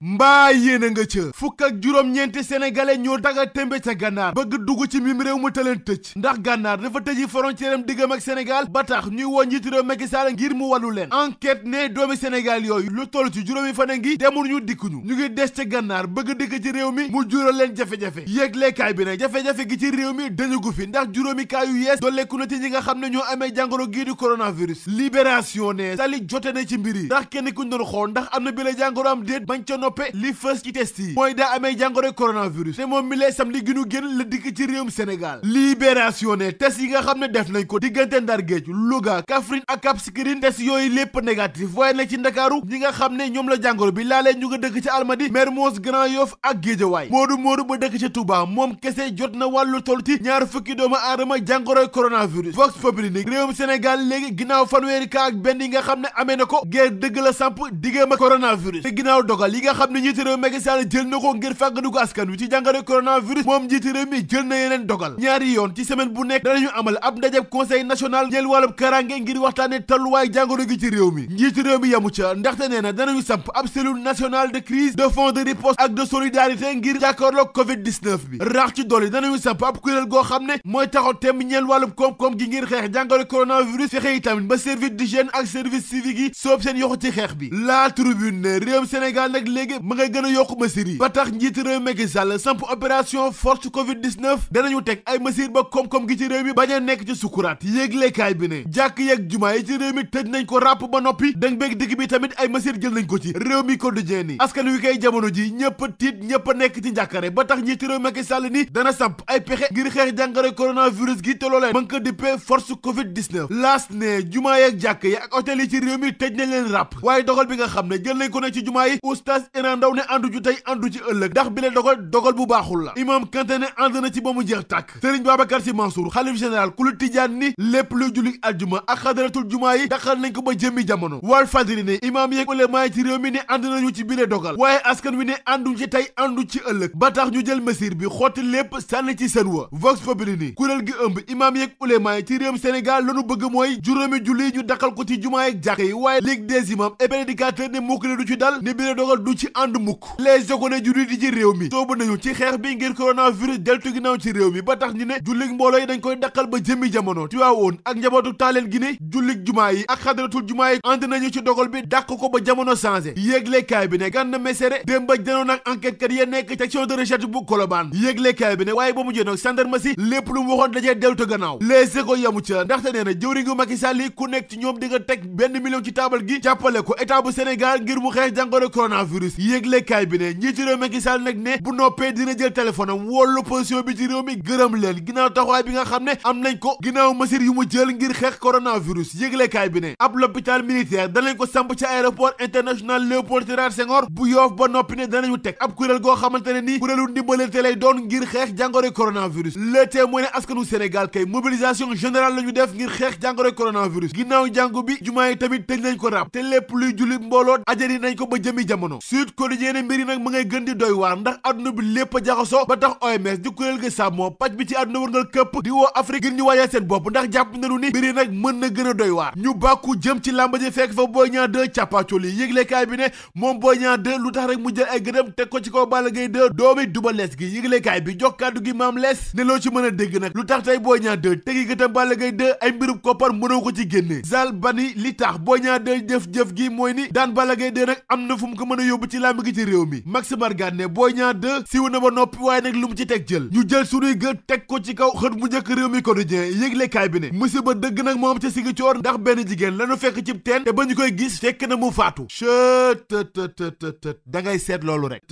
mbaa yéena nga ca fukk ak juróom-ñeenti sénégalais ñoo daga tembe ca gànnaar bëgg dugg ci mim réew mu taleen tëj ndax gànnaar dafa tëji frontière am diggam ak Sénégal ba tax ñuy woo njiitu réew Macky Sall ngir mu wàllu leen enquête ne doomi Sénégal yooyu lu toll ci juróomi fan a ngi demul ñu dikkuñu ñu ngi des ca gànnaar bëgg dikk ci réew mi mu jural leen jafe-jafe yéegleekaay bi nag jafe-jafe gi ci réew mi dañu gu fi ndax juróomi kaa yu yees dolleeku na ci ñi nga xam ne ñoo amee jàngoro gii di coronavirus libération ne Sali jote na ci mbir yi ndax kenn kuñ doon xool ndax am na bi la jàngoro am déet bañ ca noppe li fës ci test yi mooy daa amee jàngoro coronavirus te moom mi lee samedi gi nu génn la dikk ci réewum Sénégal libération ne test yi nga xam ne def nañ ko diggante Ndar Géej Louga Kaffrine ak Cap Skirring test yooyu lépp négatif waaye nag ci Ndakaaru ñi nga xam ne ñoom la jàngoro bi laalee ñu nga dëkk ci Almadi Mermoz Grand Yoff ak Guédiawaye Moodu ba dëkk ci Touba moom kese jot na wàllu toll ci ñaar fukki doomu aadama jàngoroy coronavirus Vox Populi ni réewum Sénégal léegi ginnaaw fanweeri cas ak benn yi nga xam ne amee na ko guerre dëgg la samp diggéem ak coronavirus te ginnaaw dogal yi nga xam ne njiitu réew Macky Sall jël na ko ngir fàggandiku askan wi ci jàngoroy coronavirus moom njiitu réew mi jël na yeneen dogal ñaari yoon ci semaine bu nekk danañu amal ab ndajeb conseil national ñeel wàllub karange ngir waxtaane tolluwaay jàngoro gi ci réew mi njiitu réew mi yamu ca ndaxte nee na danañu samp ab cellule nationale de crise de fonds de riposte ak de solidarité ngir jàkkaarloog covid 19 bi raax ci dolli danañu samp ab kuréel goo xam ne mooy taxaw temm ñeel wàllub koom-koom gi ngir xeex jàngoro coronavirus fexe itamit ba service d'hygiène ak service civique yi soob seen yoxu ci xeex bi la tribune ne réewum Sénégal nag léegi ma ngay gën a yokku mesures yi ba tax njiitu réew Macky Sall samp opération force covid 19 danañu teg ay mesures ba koom-koom gi ci réew mi bañ a nekk ci sukuraat yéeglekaay bi ne jàkk yeeg jumaa yi ci réew mi tëj nañ ko ràpp ba noppi dang beeg digg bi tamit ay mesures jël nañ ko ci réew mi quotidien ni askan wi kay jamono ji ñëpp tiit ñëpp a nekk ci njàkkare ba tax njiitu réew Macky Sall ni dana samp ay pexe ngir xeex jàngoro coronavirus gi te loolee mën ko dippee force covid 19 laas ne jumaa yeeg jàkk yi ak hôtel yi ci réew mi tëj nañ leen ràpp waaye dogal bi nga xam ne jël nañ ko ne ci jumaa yi oustaz Iran Ndaw ne àndu ci tey àndu ci ëllëg ndax bi le dogal bu baaxul la imam Kanté ne ànd na ci ba mu jeex tàkk Serigne Babacar Sy Mansour xalif général kulu tijaan ni lépp luy julli aljuma ak xadaratul jumaa yi daxal nañ ko ba jëmmi jamono Walf Fadjri ne imaam yeeg ulama yi ci réew mi ne ànd nañu ci bile dogal waaye askan wi ne àndu ci tey àndu ci ëllëg ba tax ñu jël mesure bi xotti lépp sànni ci seen wa Vox Populi ni kuréel gi ëmb imaam yeeg ulama yi ci réewum Sénégal lañu bëgg mooy juróomi julli ñu daxal ko ci jumaa yeeg jàkk yi waaye Ligue des imams et prédicateurs ne mukk ne du ci dal ne bile dogal du ci ànd mukk les jokone julli di ci réew mi soobu nañu ci xeex bi ngir coronavirus deltu ginnaaw ci réew mi ba tax ñu ne jullig mbooloo yi dañ koy dakkal ba jëmmi jamono Tiwaawoon ak njabootu taaleen gi ne jullig jumaa yi ak xadaratul jumaa yi ànd nañu ci dogal bi dàq ko ba jamono changé yéeglekaay bi ne Gana Messere démb ba janoon ak enquête kat ya nekk section de recherche bu Colobane yéeglekaay bi ne waaye ba mu jënoog gendarmerie lépp lu mu waxoon dajee deltu gannaaw les échos yamu ca ndaxte nee na jëwriñu Macky Sall yi ku nekk ci ñoom di nga teg benn million ci taabal gi jàppale ko état bu Sénégal ngir mu xeex jàngoro coronavirus yéeglekaay bi ne njiitu réew Macky Sall nag ne bu noppee dina jël téléphone am wóolu opposition bi ci réew mi gërëm leen ginnaaw taxawaay bi nga xam ne am nañ ko ginnaaw mesure yu mu jël ngir xeex coronavirus yéeglekaay bi ne ab l'hôpital militaire danañ ko samp ci aéroport international Léopold Sédar Senghor bu Yoff ba noppi ne danañu teg ab kuréel goo xamante ne nii kuréelu ndimbalante lay doon ngir xeex jàngoro coronavirus Le Témoin ne askanu Sénégal kay mobilisation générale la ñu def ngir xeex jàngoro coronavirus ginnaaw jàngu bi jumaa yi tamit tëj nañ ko ràpp te lépp luy julli mbooloo ajari nañ ko ba jëmi jamono Sud Quotidien mbiri nag ma ngay gën di doy waar ndax adduna bi lépp a jaxasoo ba tax OMS di kuréel gi sàmmoo paj bi ci àdduna wërngal këpp di woo Afrique ngir ñu waajal seen bopp ndax jàpp nañu ni mbiri nag mën na gën a doy waar ñu bàkku jëm ci làmb ji fekk fa Boy Niang 2 càppaacoli yëglekaay bi ne moom Boy Niang 2 lu tax rek mu jël ay gëdëm teg ko ci kaw Balla Gaye 2 doomi Double Less gi yëglekaay bi jox kàddu gi Maam Less ne loo ci mën a dégg nag lu tax tey Boy Niang 2 tegi gëtam Balla Gaye 2 ay mbirub koppar mënoo ko ci génne Zal Bani li tax Boy Niang 2 jëf-jëf gi mooy ni daan Balla Gaye 2 nag am na fu mu ko mën a yóbbu ci làmb gi ci réew mi Max Margan ne Boy Niang 2 siw na ba noppi waaye nag lu mu ci teg jël ñu jël sunuy gët teg ko ci kaw xët mu njëkk réew mi quotidien yëglekaay bi ne musiba dëgg nag moom ca sigi coor ndax benn jigéen lañu fekk cib teen te ba ñu koy gis fekk na mu faatu chët da ngay seet loolu rek